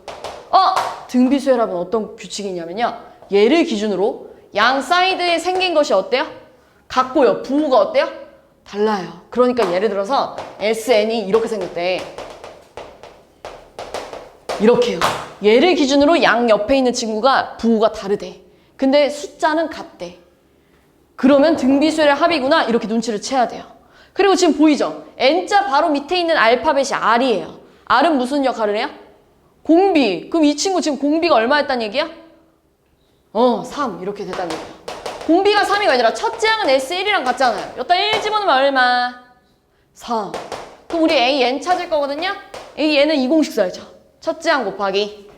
등비수열합은 어떤 규칙이 있냐면요. 얘를 기준으로 양 사이드에 생긴 것이 어때요? 같고요. 부호가 어때요? 달라요. 그러니까 예를 들어서 SN이 이렇게 생겼대. 이렇게요. 얘를 기준으로 양 옆에 있는 친구가 부호가 다르대. 근데 숫자는 같대. 그러면 등비수열의 합이구나 이렇게 눈치를 채야 돼요. 그리고 지금 보이죠? N자 바로 밑에 있는 알파벳이 R이에요. R은 무슨 역할을 해요? 공비. 그럼 이 친구 지금 공비가 얼마였단 얘기야? 3 이렇게 됐단 얘기야. 공비가 3이가 아니라 첫째 항은 S1이랑 같잖아요. 여기다 1 집어넣으면 얼마? 4. 그럼 우리 AN 찾을 거거든요? AN은 이 공식 써야죠. 첫째 항 곱하기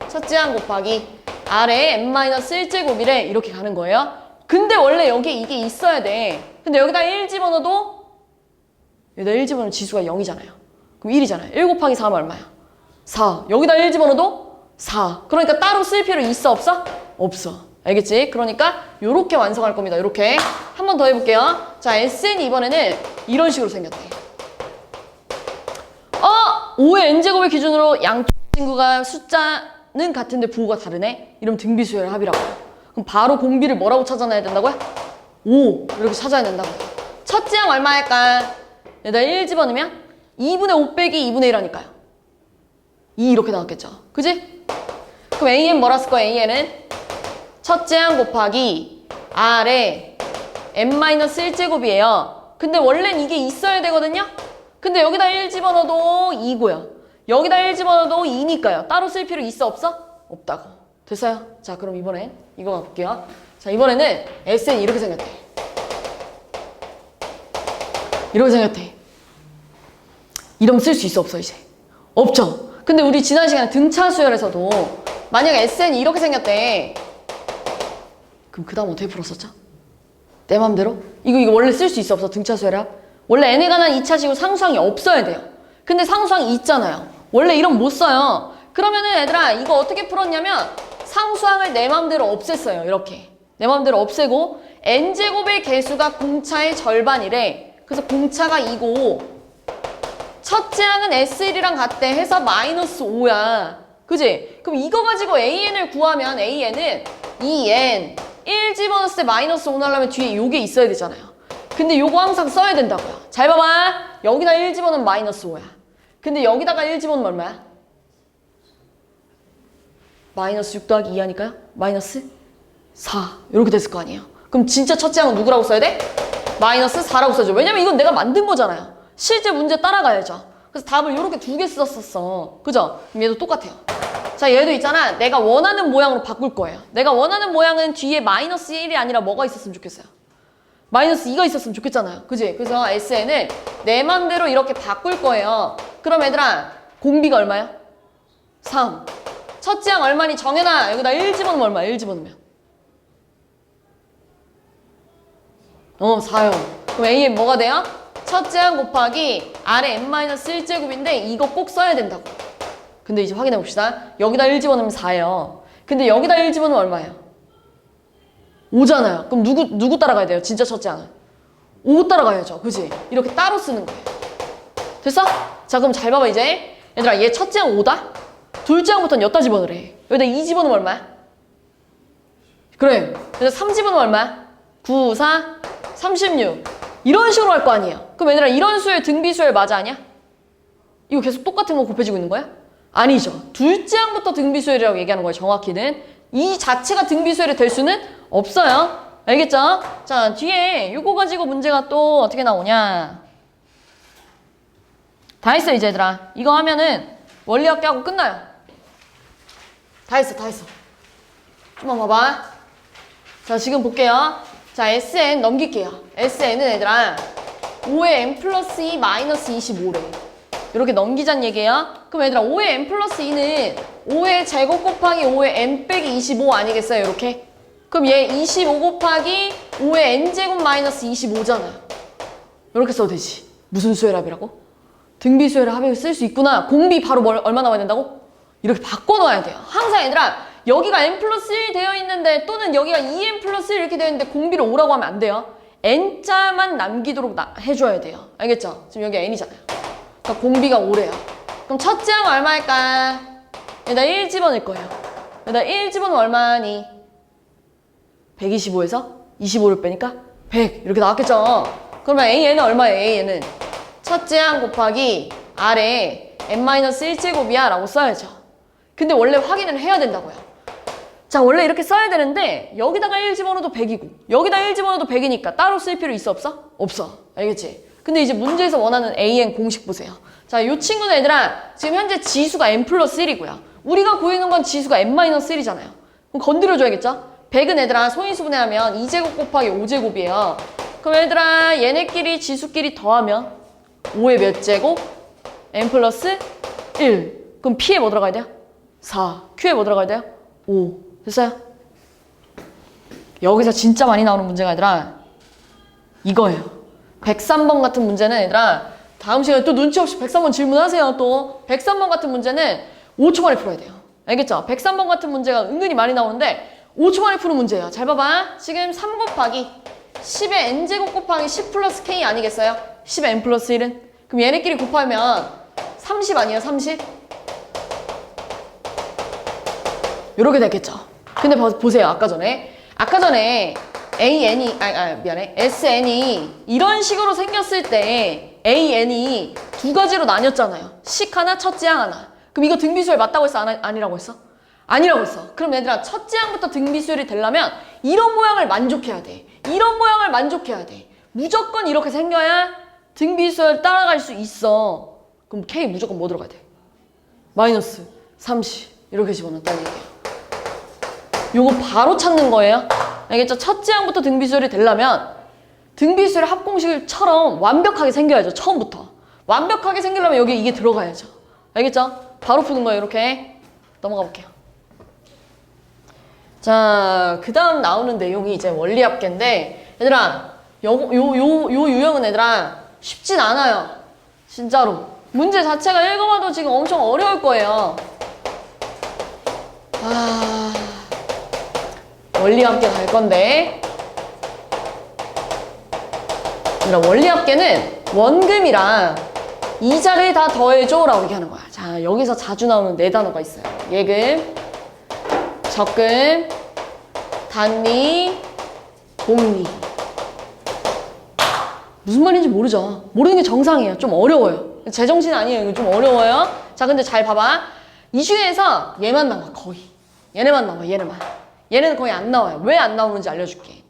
R의 n-1제곱이래 이렇게 가는 거예요. 근데 원래 여기에 이게 있어야 돼. 근데 여기다 1 집어넣어도 여기다 1 집어넣으면 지수가 0이잖아요. 그럼 1이잖아요. 1 곱하기 4는 얼마야? 4. 여기다 1 집어넣어도 4. 그러니까 따로 쓸 필요 있어 없어? 없어. 알겠지? 그러니까 요렇게 완성할 겁니다. 요렇게. 한 번 더 해볼게요. 자, SN이 이번에는 이런 식으로 생겼대. 5의 n제곱을 기준으로 양쪽 친구가 숫자는 같은데 부호가 다르네? 이러면 등비수열 합이라고요. 그럼 바로 공비를 뭐라고 찾아내야 된다고요? 5 이렇게 찾아야 된다고요. 첫째 항 얼마일까? 여기다 1 집어넣으면 2분의 5 빼기 2분의 1 하니까요. 2 이렇게 나왔겠죠. 그지? 그럼 AN 뭐라 쓸 거야? AN은 첫째 항 곱하기 R의 n-1제곱이에요. 근데 원래는 이게 있어야 되거든요? 근데 여기다 1 집어넣어도 2고요. 여기다 1 집어넣어도 2니까요. 따로 쓸 필요 있어 없어? 없다고. 됐어요? 자, 그럼 이번엔 이거 가볼게요. 자, 이번에는 SN 이렇게 생겼대. 이렇게 생겼대. 이러면 쓸 수 있어 없어 이제? 없죠? 근데 우리 지난 시간에 등차 수열에서도 만약에 SN이 이렇게 생겼대. 그럼 그 다음 어떻게 풀었었죠? 내 맘대로? 이거 원래 쓸 수 있어 없어? 등차 수열합? 원래 n에 관한 2차식으로 상수항이 없어야 돼요. 근데 상수항이 있잖아요. 원래 이런 못 써요. 그러면은 얘들아 이거 어떻게 풀었냐면 상수항을 내 맘대로 없앴어요. 이렇게. 내 맘대로 없애고 n제곱의 개수가 공차의 절반이래. 그래서 공차가 2고 첫째 항은 S1이랑 같대 해서 마이너스 5야. 그지? 그럼 이거 가지고 AN을 구하면 AN은 2N 1 집어넣었을 때 마이너스 5 나려면 뒤에 요게 있어야 되잖아요. 근데 요거 항상 써야 된다고요. 잘 봐봐. 여기다 1 집어넣으면 마이너스 5야. 근데 여기다가 1 집어넣으면 얼마야? 마이너스 6 더하기 2 하니까요? 마이너스 4. 이렇게 됐을 거 아니에요. 그럼 진짜 첫째 항은 누구라고 써야 돼? 마이너스 4라고 써줘. 왜냐면 이건 내가 만든 거잖아요. 실제 문제 따라가야죠. 그래서 답을 이렇게 2개 썼었어. 그죠? 그럼 얘도 똑같아요. 자, 얘도 있잖아. 내가 원하는 모양으로 바꿀 거예요. 내가 원하는 모양은 뒤에 마이너스 1이 아니라 뭐가 있었으면 좋겠어요? 마이너스 2가 있었으면 좋겠잖아요. 그지? 그래서 SN을 내 맘대로 이렇게 바꿀 거예요. 그럼 얘들아, 공비가 얼마야? 3. 첫째 항 얼마니 정해놔. 여기다 1 집어넣으면 얼마야? 1 집어넣으면. 4요. 그럼 AN 뭐가 돼요? 첫째 항 곱하기 아래 n-1제곱인데 이거 꼭 써야 된다고. 근데 이제 확인해 봅시다. 여기다 1 집어넣으면 4예요. 근데 여기다 1 집어넣으면 얼마예요? 5잖아요. 그럼 누구 따라가야 돼요? 진짜 첫째 항은? 5 따라가야죠. 그지? 이렇게 따로 쓰는 거예요. 됐어? 자, 그럼 잘 봐봐 이제. 얘들아, 얘 첫째 항 5다? 둘째 항부터는 여기다 집어넣으래. 여기다 2 집어넣으면 얼마야? 그래. 그래서 3 집어넣으면 얼마야? 9, 4, 36. 이런 식으로 할 거 아니에요. 그럼 얘들아, 이런 수열 등비수열 맞아 아니야? 이거 계속 똑같은 거 곱해지고 있는 거야? 아니죠. 둘째 항부터 등비수열이라고 얘기하는 거예요. 정확히는. 이 자체가 등비수열이 될 수는 없어요. 알겠죠? 자, 뒤에 이거 가지고 문제가 또 어떻게 나오냐. 다 했어 이제 얘들아. 이거 하면은 원리학기 하고 끝나요. 다 했어, 다 했어. 좀만 봐봐. 자, 지금 볼게요. 자, SN 넘길게요. SN은 얘들아 5의 n 플러스 2 마이너스 25래. 이렇게 넘기자는 얘기예요. 그럼 얘들아 5의 n 플러스 2는 5의 제곱 곱하기 5의 n 빼기 25 아니겠어요? 이렇게. 그럼 얘 25 곱하기 5의 n제곱 마이너스 25잖아요. 이렇게 써도 되지. 무슨 수열합이라고? 등비수열의 합을 쓸 수 있구나. 공비 바로 얼마 나와야 된다고? 이렇게 바꿔놓아야 돼요. 항상 얘들아 여기가 n 플러스 1 되어 있는데 또는 여기가 2n 플러스 1 이렇게 되어 있는데 공비를 5라고 하면 안 돼요. n자만 남기도록 해줘야 돼요. 알겠죠? 지금 여기 n이잖아요. 그러니까 공비가 5래요. 그럼 첫째 항 얼마일까? 여기다 1 집어넣을 거예요. 여기다 1 집어넣으면 얼마니? 125에서 25를 빼니까 100 이렇게 나왔겠죠? 그러면 AN은 얼마예요? AN은 첫째 항 곱하기 아래 n-1제곱이야 라고 써야죠. 근데 원래 확인을 해야 된다고요. 자, 원래 이렇게 써야 되는데 여기다가 1 집어넣어도 100이고 여기다 1 집어넣어도 100이니까 따로 쓸 필요 있어 없어? 없어. 알겠지? 근데 이제 문제에서 원하는 AN 공식 보세요. 자, 이 친구는 얘들아 지금 현재 지수가 n 플러스 1이고요. 우리가 구해놓은 건 지수가 n-1이잖아요. 그럼 건드려줘야겠죠? 100은 얘들아 소인수분해하면 2제곱 곱하기 5제곱이에요. 그럼 얘들아 얘네끼리 지수끼리 더하면 5의 몇 제곱? n 플러스 1. 그럼 p에 뭐 들어가야 돼요? 4. q에 뭐 들어가야 돼요? 5. 됐어요? 여기서 진짜 많이 나오는 문제가 얘들아 이거예요. 103번 같은 문제는 얘들아 다음 시간에 또 눈치 없이 103번 질문하세요. 또 103번 같은 문제는 5초 만에 풀어야 돼요. 알겠죠? 103번 같은 문제가 은근히 많이 나오는데 5초 만에 푸는 문제예요. 잘 봐봐. 지금 3 곱하기 10의 n제곱 곱하기 10 플러스 k 아니겠어요? 10의 n 플러스 1은? 그럼 얘네끼리 곱하면 30 아니에요? 30? 요렇게 됐겠죠. 근데 보세요. 아까 전에 미안해. SN이 이런 식으로 생겼을 때 AN이 두 가지로 나뉘었잖아요. 식 하나, 첫째 항 하나. 그럼 이거 등비수열 맞다고 했어? 아니라고 했어? 아니라고 했어. 그럼 얘들아 첫째 항부터 등비수열이 되려면 이런 모양을 만족해야 돼. 이런 모양을 만족해야 돼. 무조건 이렇게 생겨야 등비수열 따라갈 수 있어. 그럼 K 무조건 뭐 들어가야 돼? 마이너스 30 이렇게 집어넣었다는 얘기예요. 요거 바로 찾는 거예요. 알겠죠? 첫째 항부터 등비수열이 되려면 등비수열 합공식처럼 완벽하게 생겨야죠. 처음부터. 완벽하게 생기려면 여기 이게 들어가야죠. 알겠죠? 바로 푸는 거예요. 이렇게. 넘어가 볼게요. 자, 그 다음 나오는 내용이 이제 원리합계인데 얘들아 요 유형은 얘들아 쉽진 않아요. 진짜로. 문제 자체가 읽어봐도 지금 엄청 어려울 거예요. 원리합계 갈 건데 얘들아 원리합계는 원금이랑 이자를 다 더해줘 라고 얘기하는 거야. 자, 여기서 자주 나오는 네 단어가 있어요. 예금, 적금, 단리, 복리. 무슨 말인지 모르죠. 모르는 게 정상이에요. 좀 어려워요. 제정신 아니에요. 이거 좀 어려워요. 자, 근데 잘 봐봐. 이 중에서 얘만 나와, 거의. 얘네만 나와, 얘네만. 얘네는 거의 안 나와요. 왜 안 나오는지 알려줄게.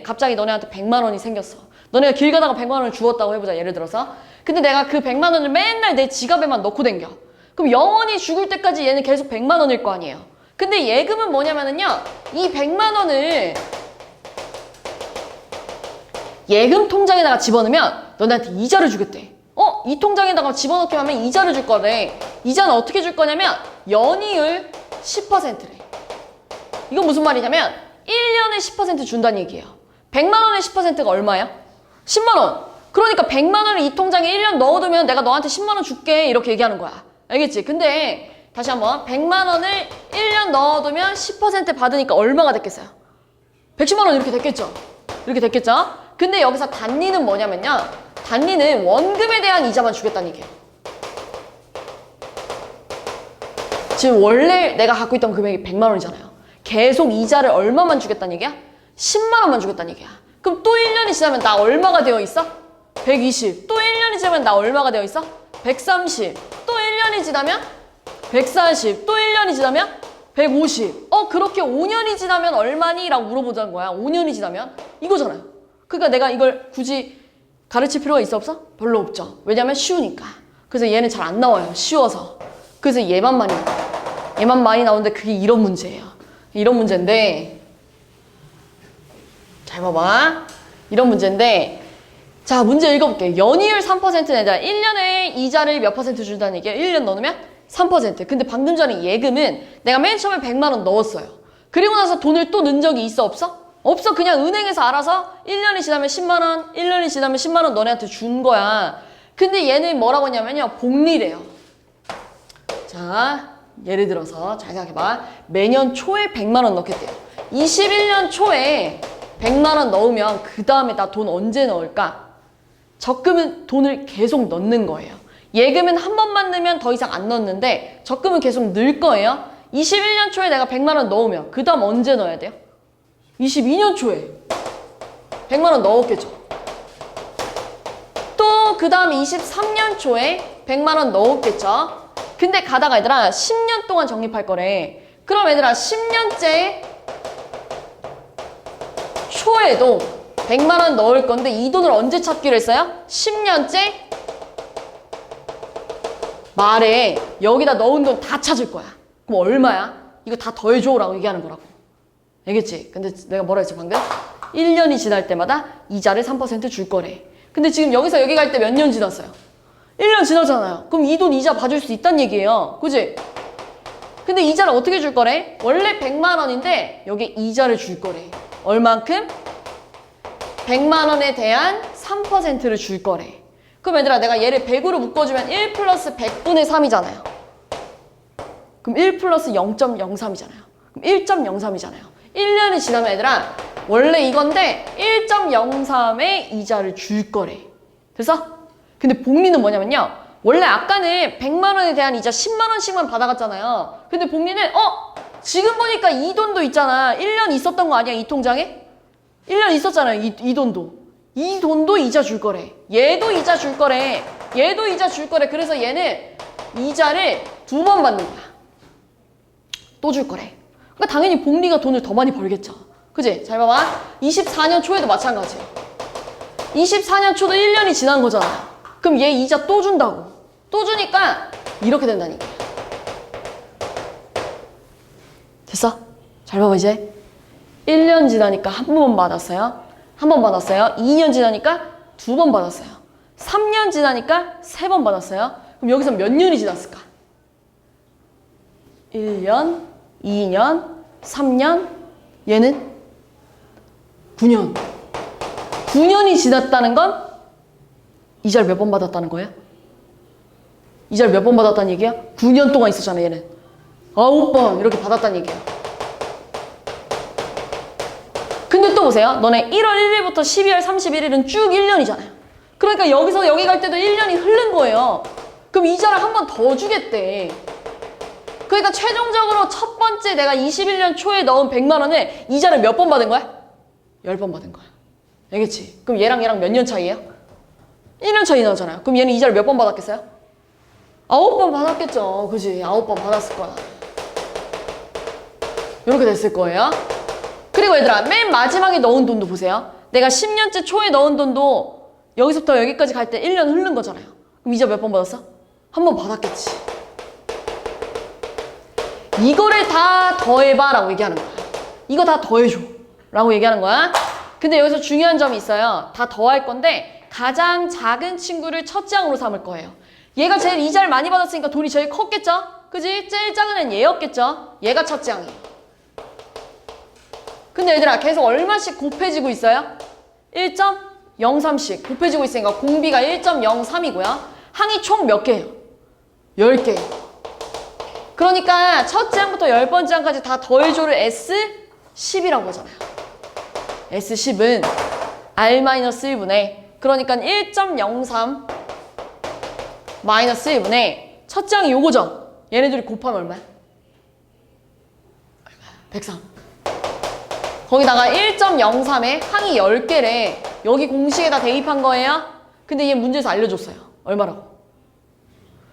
갑자기 너네한테 100만 원이 생겼어. 너네가 길 가다가 100만 원을 주었다고 해보자, 예를 들어서. 근데 내가 그 100만 원을 맨날 내 지갑에만 넣고 댕겨. 그럼 영원히 죽을 때까지 얘는 계속 100만 원일 거 아니에요. 근데 예금은 뭐냐면은요, 이 100만 원을 예금 통장에다가 집어넣으면 너네한테 이자를 주겠대. 이 통장에다가 집어넣게 하면 이자를 줄 거래. 이자는 어떻게 줄 거냐면 연이율 10%래. 이건 무슨 말이냐면 1년에 10% 준다는 얘기예요. 100만 원의 10%가 얼마야? 10만 원. 그러니까 100만 원을 이 통장에 1년 넣어두면 내가 너한테 10만 원 줄게 이렇게 얘기하는 거야. 알겠지? 근데 다시 한번 100만 원을 1년 넣어두면 10% 받으니까 얼마가 됐겠어요? 110만 원 이렇게 됐겠죠? 이렇게 됐겠죠? 근데 여기서 단리는 뭐냐면요, 단리는 원금에 대한 이자만 주겠다는 얘기예요. 지금 원래 내가 갖고 있던 금액이 100만 원이잖아요. 계속 이자를 얼마만 주겠다는 얘기야? 10만 원만 주겠다는 얘기야. 그럼 또 1년이 지나면 나 얼마가 되어 있어? 120. 또 1년이 지나면 나 얼마가 되어 있어? 130. 또 1년이 지나면 140. 또 1년이 지나면 150. 그렇게 5년이 지나면 얼마니? 라고 물어보자는 거야. 5년이 지나면 이거잖아요. 그러니까 내가 이걸 굳이 가르칠 필요가 있어 없어? 별로 없죠. 왜냐면 쉬우니까. 그래서 얘는 잘 안 나와요. 쉬워서. 그래서 얘만 많이 나와요. 얘만 많이 나오는데 그게 이런 문제예요. 이런 문제인데 잘 봐봐. 이런 문제인데 자, 문제 읽어볼게요. 연이율 3%는 얘들아 1년에 이자를 몇 퍼센트 준다는 얘기예요. 1년 넣으면 3%. 근데 방금 전에 예금은 내가 맨 처음에 100만 원 넣었어요. 그리고 나서 돈을 또 넣은 적이 있어 없어? 없어. 그냥 은행에서 알아서 1년이 지나면 10만 원, 1년이 지나면 10만 원 너네한테 준 거야. 근데 얘는 뭐라고 하냐면요, 복리래요. 자, 예를 들어서 잘 생각해봐. 매년 초에 100만 원 넣겠대요. 21년 초에 100만 원 넣으면 그 다음에 나 돈 언제 넣을까? 적금은 돈을 계속 넣는 거예요. 예금은 한 번만 넣으면 더 이상 안 넣는데 적금은 계속 늘 거예요. 21년 초에 내가 100만 원 넣으면 그 다음 언제 넣어야 돼요? 22년 초에 100만 원 넣었겠죠. 또 그 다음 23년 초에 100만 원 넣었겠죠. 근데 가다가 얘들아 10년 동안 적립할 거래. 그럼 얘들아 10년째 초에도 100만 원 넣을 건데 이 돈을 언제 찾기로 했어요? 10년째 말에 여기다 넣은 돈 다 찾을 거야. 그럼 얼마야? 이거 다 더해줘 라고 얘기하는 거라고. 알겠지? 근데 내가 뭐라 했지 방금? 1년이 지날 때마다 이자를 3% 줄 거래. 근데 지금 여기서 여기 갈 때 몇 년 지났어요? 1년 지나잖아요. 그럼 이 돈 이자 봐줄 수 있다는 얘기예요. 그지? 근데 이자를 어떻게 줄 거래? 원래 100만 원인데 여기 이자를 줄 거래. 얼만큼? 100만 원에 대한 3%를 줄 거래. 그럼 얘들아 내가 얘를 100으로 묶어주면 1 플러스 100분의 3이잖아요. 그럼 1 플러스 0.03이잖아요. 그럼 1.03이잖아요. 1년이 지나면 얘들아 원래 이건데 1.03의 이자를 줄 거래. 됐어? 근데 복리는 뭐냐면요, 원래 아까는 100만 원에 대한 이자 10만 원씩만 받아갔잖아요. 근데 복리는 지금 보니까 이 돈도 있잖아. 1년 있었던 거 아니야 이 통장에? 1년 있었잖아요 이 돈도. 이 돈도 이자 줄 거래. 얘도 이자 줄 거래. 얘도 이자 줄 거래. 그래서 얘는 이자를 2번 받는 거야. 또 줄 거래. 그러니까 당연히 복리가 돈을 더 많이 벌겠죠. 그지? 잘 봐봐. 24년 초에도 마찬가지야. 24년 초도 1년이 지난 거잖아요. 그럼 얘 이자 또 준다고. 또 주니까 이렇게 된다니까. 됐어? 잘 봐봐 이제. 1년 지나니까 한 번 받았어요. 한 번 받았어요. 2년 지나니까 2번 받았어요. 3년 지나니까 3번 받았어요. 그럼 여기서 몇 년이 지났을까? 1년, 2년, 3년, 얘는 9년. 9년이 지났다는 건 이자를 몇 번 받았다는 거예요? 이자를 몇 번 받았다는 얘기야? 9년 동안 있었잖아 얘는. 9번 이렇게 받았다는 얘기야. 근데 또 보세요. 너네 1월 1일부터 12월 31일은 쭉 1년이잖아요. 그러니까 여기서 여기 갈 때도 1년이 흐른 거예요. 그럼 이자를 한 번 더 주겠대. 그러니까 최종적으로 첫 번째 내가 21년 초에 넣은 100만 원을 이자를 몇 번 받은 거야? 10번 받은 거야. 알겠지? 그럼 얘랑 몇 년 차이예요? 1년 차이 나잖아요. 그럼 얘는 이자를 몇 번 받았겠어요? 9번 받았겠죠. 그지? 9번 받았을 거야. 이렇게 됐을 거예요. 그리고 얘들아, 맨 마지막에 넣은 돈도 보세요. 내가 10년째 초에 넣은 돈도 여기서부터 여기까지 갈 때 1년 흐른 거잖아요. 그럼 이자 몇 번 받았어? 한 번 받았겠지. 이거를 다 더해봐 라고 얘기하는 거야. 이거 다 더해줘 라고 얘기하는 거야. 근데 여기서 중요한 점이 있어요. 다 더할 건데 가장 작은 친구를 첫째 항으로 삼을 거예요. 얘가 제일 이자를 많이 받았으니까 돈이 제일 컸겠죠? 그지? 제일 작은 애는 얘였겠죠? 얘가 첫째 항이에요. 근데 얘들아 계속 얼마씩 곱해지고 있어요? 1.03씩 곱해지고 있으니까 공비가 1.03이고요. 항이 총 몇 개예요? 10개. 그러니까 첫째 항부터 10번째 항까지 다 더해줘를 S10이라고 하잖아요. S10은 R-1분의 그러니까 1.03 마이너스 1분의 첫째 항이 요거죠? 얘네들이 곱하면 얼마야? 103. 거기다가 1.03에 항이 10개래. 여기 공식에다 대입한 거예요. 근데 얘 문제에서 알려줬어요. 얼마라고?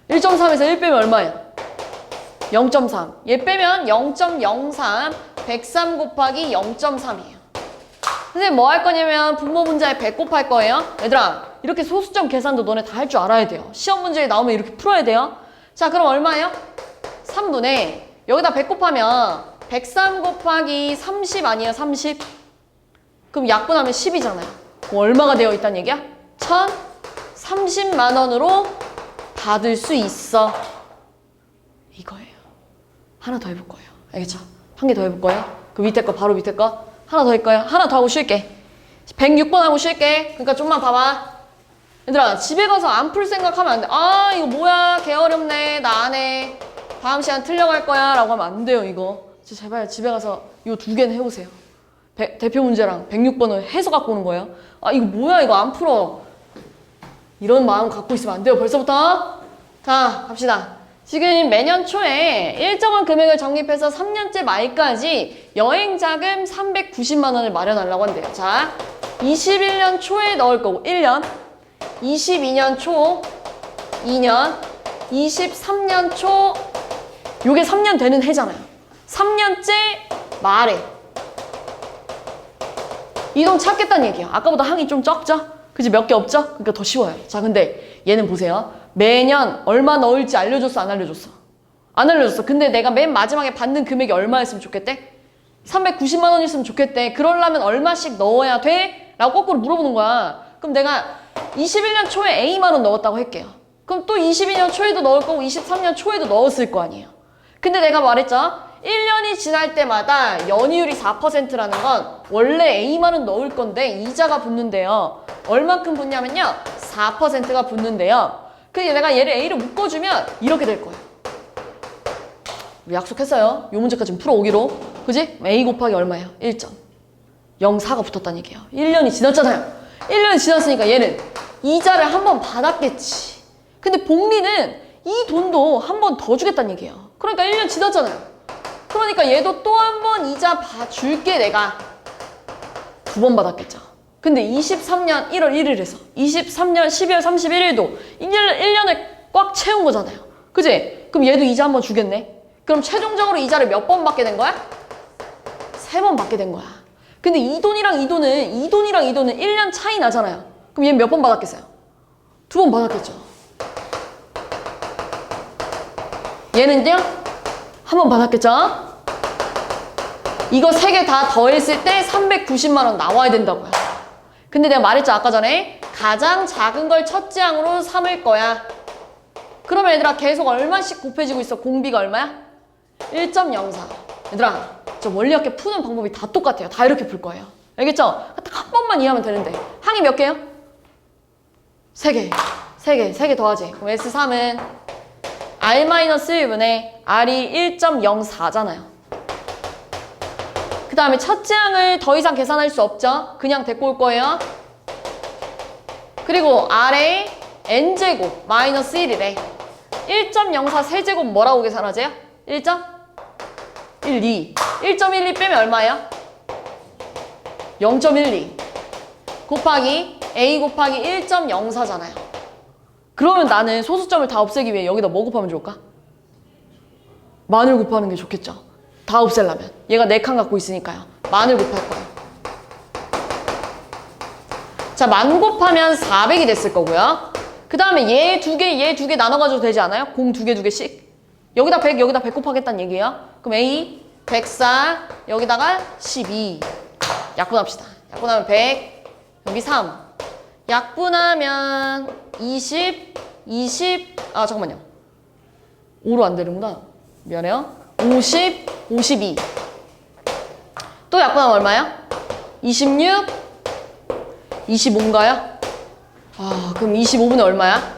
1.3에서 1 빼면 얼마예요? 0.3. 얘 빼면 0.03, 103 곱하기 0.3이에요. 선생님 뭐 할 거냐면 분모 문제에 100 곱할 거예요. 얘들아 이렇게 소수점 계산도 너네 다 할 줄 알아야 돼요. 시험 문제에 나오면 이렇게 풀어야 돼요. 자 그럼 얼마예요? 3분의 여기다 100 곱하면 103 곱하기 30 아니에요? 30? 그럼 약분하면 10이잖아요. 그럼 얼마가 되어 있다는 얘기야? 1,030만 원으로 받을 수 있어. 이거예요. 하나 더 해볼 거예요. 알겠죠? 한 개 더 해볼 거예요. 그 밑에 거 바로 밑에 거 하나 더 할 거예요. 하나 더 하고 쉴게. 106번 하고 쉴게. 그러니까 좀만 봐봐. 얘들아 집에 가서 안 풀 생각하면 안 돼. 아 이거 뭐야 개 어렵네 나 안 해. 다음 시간 틀려갈 거야 라고 하면 안 돼요 이거. 제발 집에 가서 이거 2개는 해오세요. 대표 문제랑 106번을 해서 갖고 오는 거예요. 아 이거 뭐야 이거 안 풀어. 이런 마음 갖고 있으면 안 돼요 벌써부터. 자 갑시다. 지금 매년 초에 일정한 금액을 적립해서 3년째 말까지 여행자금 390만 원을 마련하려고 한대요. 자 21년 초에 넣을 거고 1년 22년 초 2년 23년 초 요게 3년 되는 해잖아요. 3년째 말에 이 돈 찾겠다는 얘기야. 아까보다 항이 좀 적죠? 그치 몇 개 없죠? 그러니까 더 쉬워요. 자 근데 얘는 보세요. 매년 얼마 넣을지 알려줬어 안 알려줬어? 안 알려줬어. 근데 내가 맨 마지막에 받는 금액이 얼마였으면 좋겠대? 390만 원이었으면 좋겠대. 그러려면 얼마씩 넣어야 돼? 라고 거꾸로 물어보는 거야. 그럼 내가 21년 초에 A만 원 넣었다고 할게요. 그럼 또 22년 초에도 넣을 거고 23년 초에도 넣었을 거 아니에요. 근데 내가 말했죠? 1년이 지날 때마다 연이율이 4%라는 건 원래 A만 원 넣을 건데 이자가 붙는데요. 얼만큼 붙냐면요. 4%가 붙는데요. 그래서 내가 얘를 A로 묶어주면 이렇게 될 거예요. 우리 약속했어요. 이 문제까지 풀어오기로. 그지? A 곱하기 얼마예요? 1.04가 붙었다는 얘기예요. 1년이 지났잖아요. 1년이 지났으니까 얘는 이자를 한 번 받았겠지. 근데 복리는 이 돈도 한 번 더 주겠다는 얘기예요. 그러니까 1년 지났잖아요. 그러니까 얘도 또 한 번 이자 줄게 내가. 2번 받았겠죠. 근데 23년 1월 1일에서 23년 12월 31일도 1년을 꽉 채운 거잖아요. 그지? 그럼 얘도 이자 한 번 주겠네. 그럼 최종적으로 이자를 몇 번 받게 된 거야? 3번 받게 된 거야. 근데 이 돈이랑 이 돈은 1년 차이 나잖아요. 그럼 얘는 몇 번 받았겠어요? 2번 받았겠죠. 얘는요? 한 번 받았겠죠? 이거 3개 다 더했을 때 390만 원 나와야 된다고요. 근데 내가 말했죠, 아까 전에. 가장 작은 걸 첫째 항으로 삼을 거야. 그러면 얘들아 계속 얼마씩 곱해지고 있어? 공비가 얼마야? 1.04. 얘들아, 저 원리학계 푸는 방법이 다 똑같아요. 다 이렇게 풀 거예요. 알겠죠? 딱 한 번만 이해하면 되는데. 항이 몇 개요? 3개. 3개 더하지. 그럼 S3은 R-1분의 R이 1.04잖아요. 그 다음에 첫째 항을 더 이상 계산할 수 없죠? 그냥 데리고 올 거예요. 그리고 R의 N제곱 마이너스 1이래. 1.04 세제곱 뭐라고 계산하세요? 1.12. 1.12 빼면 얼마예요? 0.12 곱하기 A 곱하기 1.04잖아요. 그러면 나는 소수점을 다 없애기 위해 여기다 뭐 곱하면 좋을까? 만을 곱하는 게 좋겠죠. 다 없애려면. 얘가 4칸 갖고 있으니까요. 만을 곱할 거예요. 자, 만 곱하면 400이 됐을 거고요. 그 다음에 얘 2개 나눠가지고 되지 않아요? 공 2개씩. 여기다 100, 여기다 100 곱하겠다는 얘기예요. 그럼 A 104, 여기다가 12. 약분합시다. 약분하면 100, 여기 3. 약분하면 20, 잠깐만요. 5로 안 되는구나. 미안해요. 50, 52. 또 약분하면 얼마야? 26, 25인가요? 그럼 25분의 얼마야?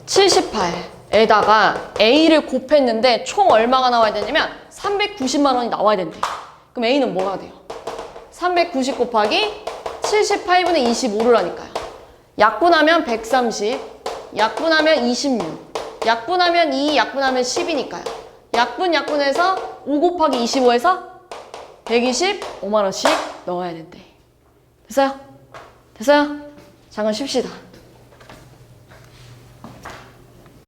78에다가 A를 곱했는데 총 얼마가 나와야 되냐면 390만 원이 나와야 된대. 그럼 A는 뭐가 돼요? 390 곱하기 78분의 25를 하니까요. 약분하면 130, 약분하면 26, 약분하면 2, 약분하면 10이니까요. 약분해서 5 곱하기 25에서 125만 원씩 넣어야 된대. 됐어요? 잠깐 쉽시다.